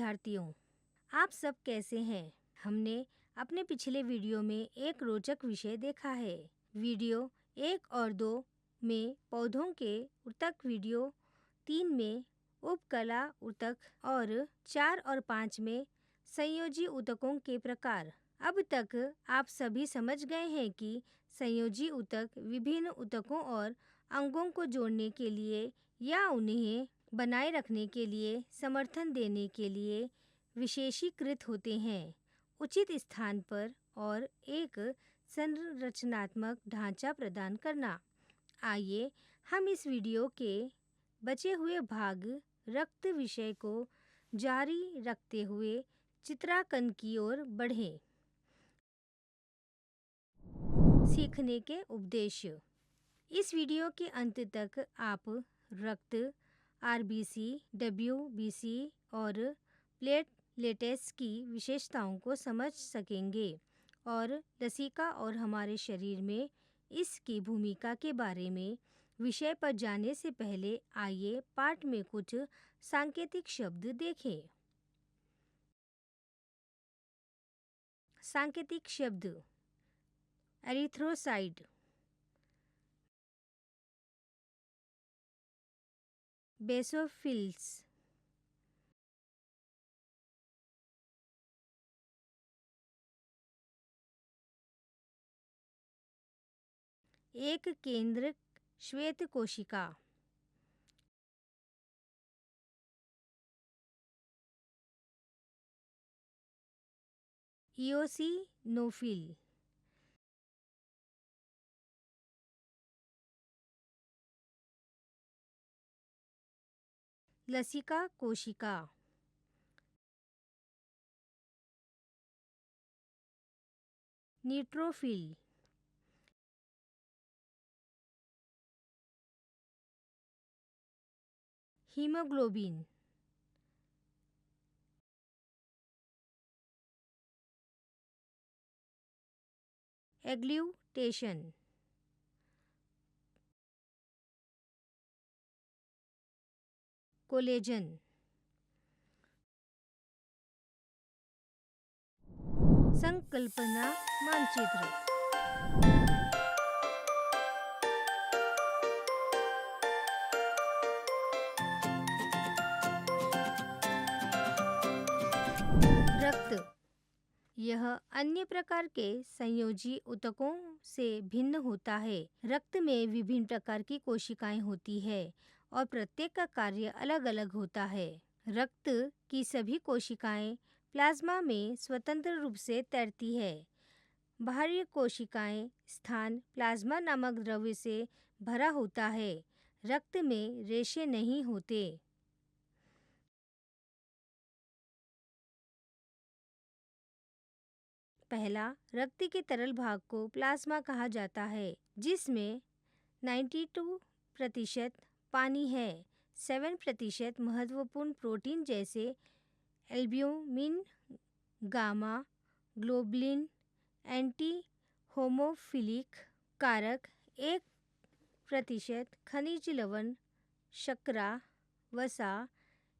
विद्यार्थियों, आप सब कैसे हैं? हमने अपने पिछले वीडियो में एक रोचक विषय देखा है। वीडियो 1 और 2 में पौधों के ऊतक, वीडियो 3 में उपकला ऊतक और 4 और 5 में संयोजी ऊतकों के प्रकार। अब तक आप सभी समझ गए हैं कि संयोजी ऊतक विभिन्न ऊतकों और अंगों को जोड़ने के लिए या उन्हें बनाए रखने के लिए समर्थन देने के लिए विशेषीकृत होते हैं, उचित स्थान पर और एक संरचनात्मक ढांचा प्रदान करना। आइए हम इस वीडियो के बचे हुए भाग रक्त विषय को जारी रखते हुए चित्रांकन की ओर बढ़ें। सीखने के उद्देश्य। इस वीडियो के अंत तक आप रक्त, आरबीसी, डब्ल्यूबीसी और प्लेटलेट्स की विशेषताओं को समझ सकेंगे और लसिका और हमारे शरीर में इसकी भूमिका के बारे में। विषय पर जाने से पहले आइए पाठ में कुछ सांकेतिक शब्द देखें। सांकेतिक शब्द: एरिथ्रोसाइट, बेसोफिल्स, एक केंद्रक श्वेत कोशिका, इओसिनोफिल, लसिका कोशिका, न्यूट्रोफिल, हीमोग्लोबिन, एग्लूटेशन, कोलेजन। संकल्पना मानचित्र। रक्त यह अन्य प्रकार के संयोजी ऊतकों से भिन्न होता है। रक्त में विभिन्न प्रकार की कोशिकाएं होती है और प्रत्येक का कार्य अलग अलग होता है। रक्त की सभी कोशिकाएं प्लाज्मा में स्वतंत्र रूप से तैरती है। बाहरी कोशिकाएं स्थान प्लाज्मा नामक द्रव्य से भरा होता है। रक्त में रेशे नहीं होते। पहला, रक्त के तरल भाग को प्लाज्मा कहा जाता है, जिसमें 92% पानी है। 7% महत्वपूर्ण प्रोटीन जैसे एल्ब्यूमिन, गामा ग्लोबुलिन, एंटी होमोफिलिक कारक, 1% खनिज लवण, शर्करा, वसा,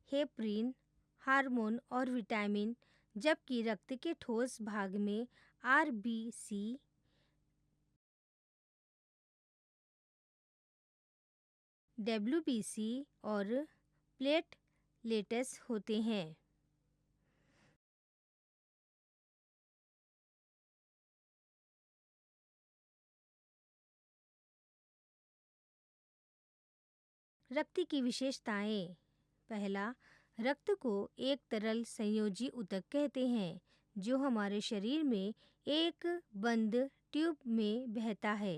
हेपरिन, हार्मोन और विटामिन, जबकि रक्त के ठोस भाग में आरबीसी, डब्ल्यूबीसी और प्लेटलेट्स होते हैं। रक्त की विशेषताएं। पहला, रक्त को एक तरल संयोजी ऊतक कहते हैं, जो हमारे शरीर में एक बंद ट्यूब में बहता है।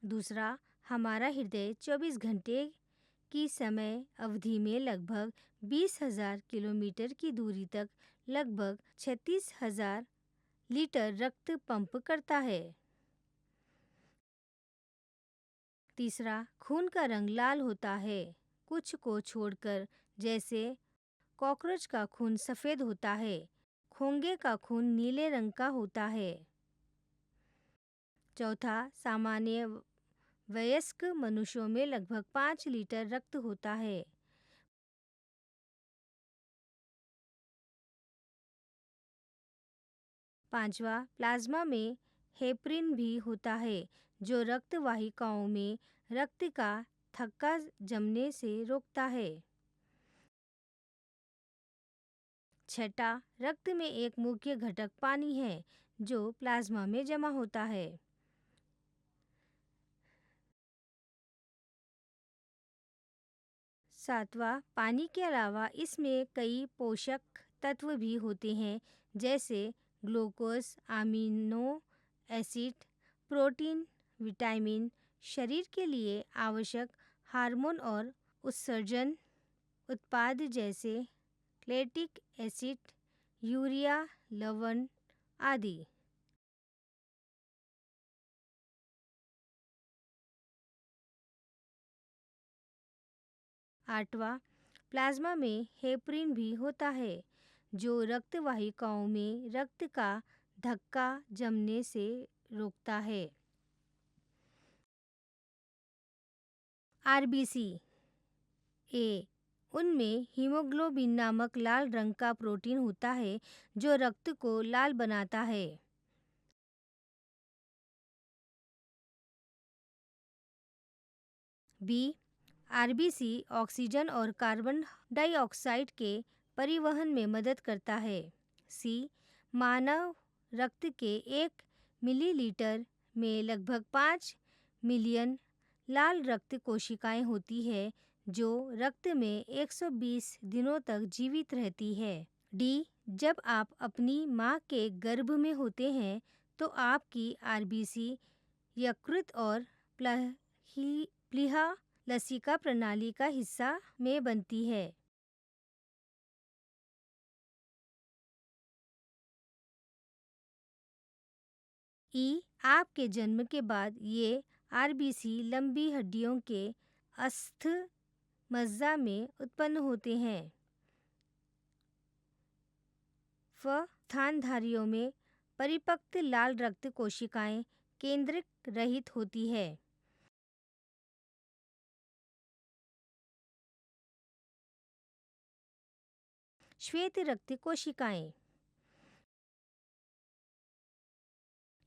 दूसरा, हमारा हृदय 24 घंटे की समय अवधि में लगभग 20,000 किलोमीटर की दूरी तक लगभग 36,000 लीटर रक्त पंप करता है। तीसरा, खून का रंग लाल होता है, कुछ को छोड़कर, जैसे कॉकरोच का खून सफ़ेद होता है, घोंघे का खून नीले रंग का होता है। चौथा, सामान्य वयस्क मनुष्यों में लगभग 5 लीटर रक्त होता है। पांचवा, प्लाज्मा में हेपरिन भी होता है जो रक्त वाहिकाओं में रक्त का थक्का जमने से रोकता है। छठा, रक्त में एक मुख्य घटक पानी है जो प्लाज्मा में जमा होता है। सातवां, पानी के अलावा इसमें कई पोषक तत्व भी होते हैं जैसे glucose, amino acid, protein, vitamin, शरीर के लिए आवश्यक हार्मोन और उत्सर्जन उत्पाद जैसे लैक्टिक एसिड, यूरिया, लवण आदि। आठवां, प्लाज्मा में हेपरिन भी होता है जो रक्त वाहिकाओं में रक्त का धक्का जमने से रोकता है। आरबीसी ए, उनमें हीमोग्लोबिन नामक लाल रंग का प्रोटीन होता है जो रक्त को लाल बनाता है। बी, आरबीसी ऑक्सीजन और कार्बन डाइऑक्साइड के परिवहन में मदद करता है। सी, मानव रक्त के 1 मिलीलीटर में लगभग 5 मिलियन लाल रक्त कोशिकाएं होती है जो रक्त में 120 दिनों तक जीवित रहती है। डी, जब आप अपनी माँ के गर्भ में होते हैं तो आपकी आरबीसी यकृत और प्लीहा लसिका प्रणाली का हिस्सा में बनती है। ई, आपके जन्म के बाद ये आरबीसी लंबी हड्डियों के अस्थ मज्जा में उत्पन्न होते हैं। फ, स्थानधारियों में परिपक्व लाल रक्त कोशिकाएं केंद्रक रहित होती है। श्वेत रक्त कोशिकाएं।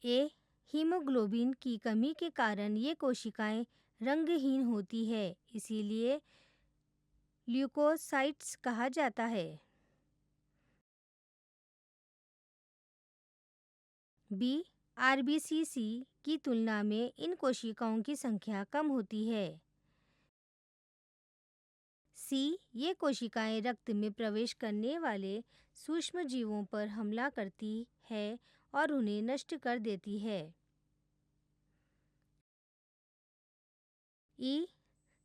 ए, हीमोग्लोबिन की कमी के कारण ये कोशिकाएं रंगहीन होती है, इसीलिए ल्यूकोसाइट्स कहा जाता है। बी, आरबीसीसी की तुलना में इन कोशिकाओं की संख्या कम होती है। सी, ये कोशिकाएं रक्त में प्रवेश करने वाले सूक्ष्म जीवों पर हमला करती है और उन्हें नष्ट कर देती है। ई,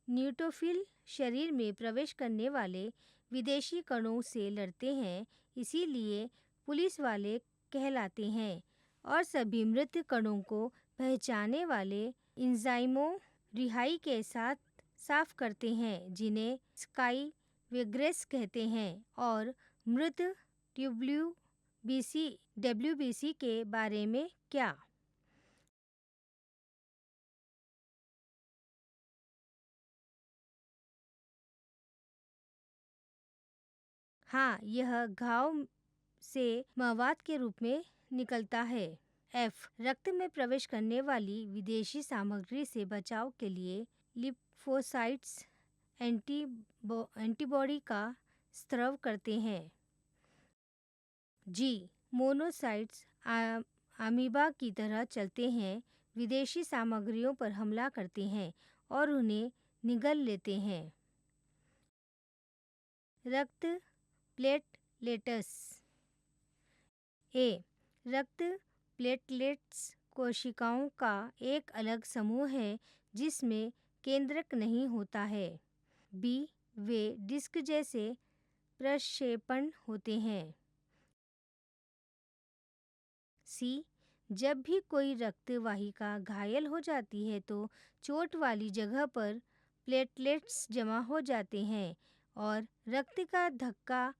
न्यूट्रोफिल शरीर में प्रवेश करने वाले विदेशी कणों से लड़ते हैं, इसीलिए पुलिस वाले कहलाते हैं और सभी मृत कणों को पहचानने वाले एंजाइमों रिहाई के साथ साफ करते हैं जिन्हें स्काई वेग्रेस कहते हैं। और मृत डब्ल्यूबीसी के बारे में क्या? हाँ, यह घाव से मवाद के रूप में निकलता है। एफ, रक्त में प्रवेश करने वाली विदेशी सामग्री से बचाव के लिए लिम्फोसाइट्स एंटीबॉडी का स्राव करते हैं। जी, मोनोसाइट्स अमीबा की तरह चलते हैं, विदेशी सामग्रियों पर हमला करते हैं और उन्हें निगल लेते हैं। रक्त प्लेटलेट्स। ए, रक्त प्लेटलेट्स कोशिकाओं का एक अलग समूह है जिसमें केंद्रक नहीं होता है। बी, वे डिस्क जैसे प्रक्षेपण होते हैं। सी, जब भी कोई रक्त वाहिका घायल हो जाती है तो चोट वाली जगह पर प्लेटलेट्स जमा हो जाते हैं और रक्त का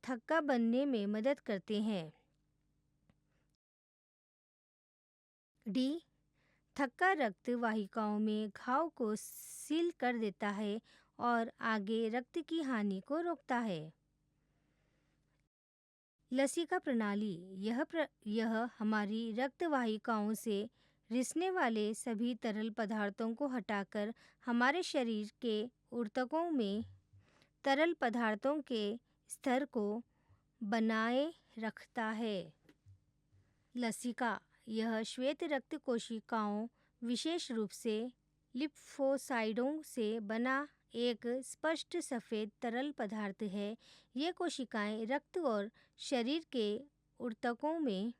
थक्का बनने में मदद करते हैं। डी, थक्का रक्त वाहिकाओं में घाव को सील कर देता है और आगे रक्त की हानि को रोकता है। लसिका प्रणाली यह हमारी रक्त वाहिकाओं से रिसने वाले सभी तरल पदार्थों को हटाकर हमारे शरीर के ऊतकों में तरल पदार्थों के स्तर को बनाए रखता है। लसिका यह श्वेत रक्त कोशिकाओं, विशेष रूप से लिम्फोसाइटों से बना एक स्पष्ट सफ़ेद तरल पदार्थ है। ये कोशिकाएं रक्त और शरीर के ऊतकों में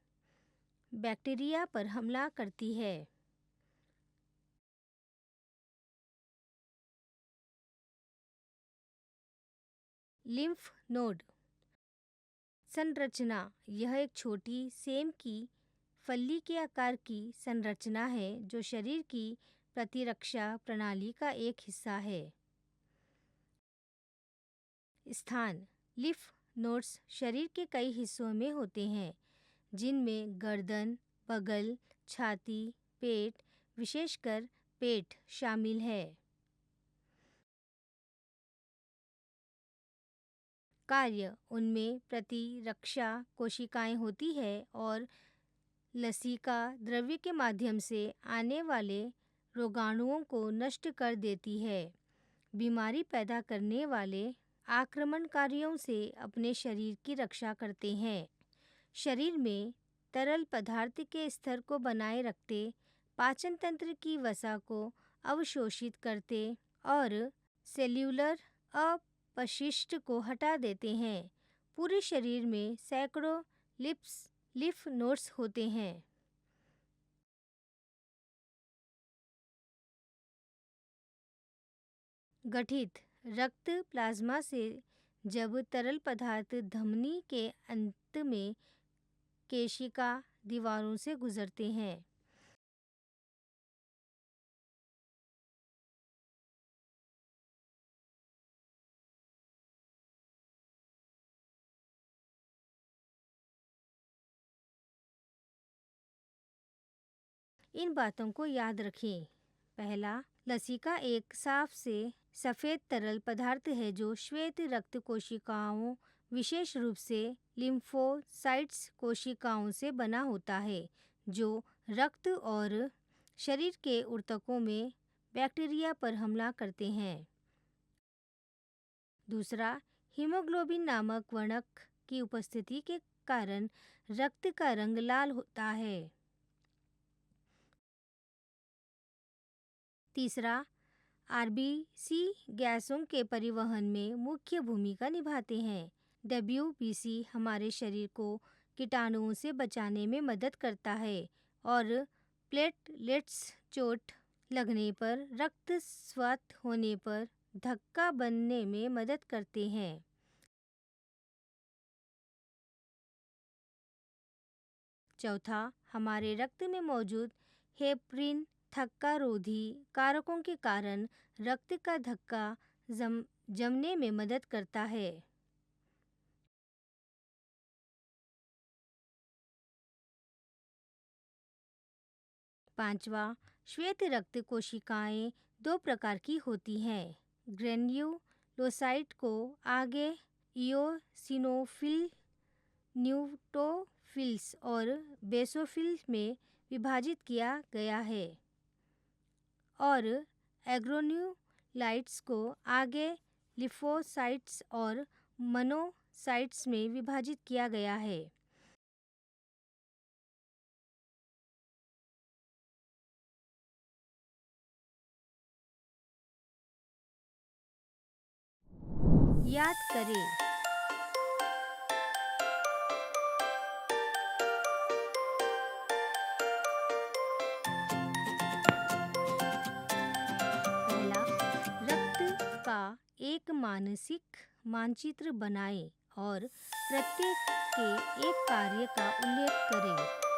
बैक्टीरिया पर हमला करती है। लिम्फ नोड संरचना यह एक छोटी सेम की फली के आकार की संरचना है जो शरीर की प्रतिरक्षा प्रणाली का एक हिस्सा है। स्थान लिम्फ नोड्स शरीर के कई हिस्सों में होते हैं, जिनमें गर्दन, बगल, छाती, पेट, विशेषकर पेट शामिल है। कार्य उनमें प्रतिरक्षा कोशिकाएं होती है और लसिका द्रव्य के माध्यम से आने वाले रोगाणुओं को नष्ट कर देती है। बीमारी पैदा करने वाले आक्रमणकारियों से अपने शरीर की रक्षा करते हैं। शरीर में तरल पदार्थ के स्तर को बनाए रखते, पाचन तंत्र की वसा को अवशोषित करते और सेल्यूलर अपशिष्ट को हटा देते हैं। पूरे शरीर में सैकड़ों लिम्फ नोड्स होते हैं। गठित रक्त प्लाज्मा से जब तरल पदार्थ धमनी के अंत में केशिका दीवारों से गुजरते हैं। इन बातों को याद रखें। पहला, लसिका एक साफ से सफ़ेद तरल पदार्थ है जो श्वेत रक्त कोशिकाओं, विशेष रूप से लिम्फोसाइट्स कोशिकाओं से बना होता है, जो रक्त और शरीर के ऊतकों में बैक्टीरिया पर हमला करते हैं। दूसरा, हीमोग्लोबिन नामक वर्णक की उपस्थिति के कारण रक्त का रंग लाल होता है। तीसरा, आरबीसी गैसों के परिवहन में मुख्य भूमिका निभाते हैं। डब्ल्यूबीसी हमारे शरीर को कीटाणुओं से बचाने में मदद करता है और प्लेटलेट्स चोट लगने पर, रक्त स्वस्थ होने पर धक्का बनने में मदद करते हैं। चौथा, हमारे रक्त में मौजूद हेपरिन थक्का रोधी कारकों के कारण रक्त का धक्का जमने में मदद करता है। पांचवा, श्वेत रक्त कोशिकाएं दो प्रकार की होती हैं। ग्रेन्युलोसाइट को आगे इओसिनोफिल, न्यूट्रोफिल्स और बेसोफिल्स में विभाजित किया गया है और एग्रोन्यूलाइट्स को आगे लिम्फोसाइट्स और मोनोसाइट्स में विभाजित किया गया है। याद करें, पहला, रक्त का एक मानसिक मानचित्र बनाएं और प्रत्येक के एक कार्य का उल्लेख करें।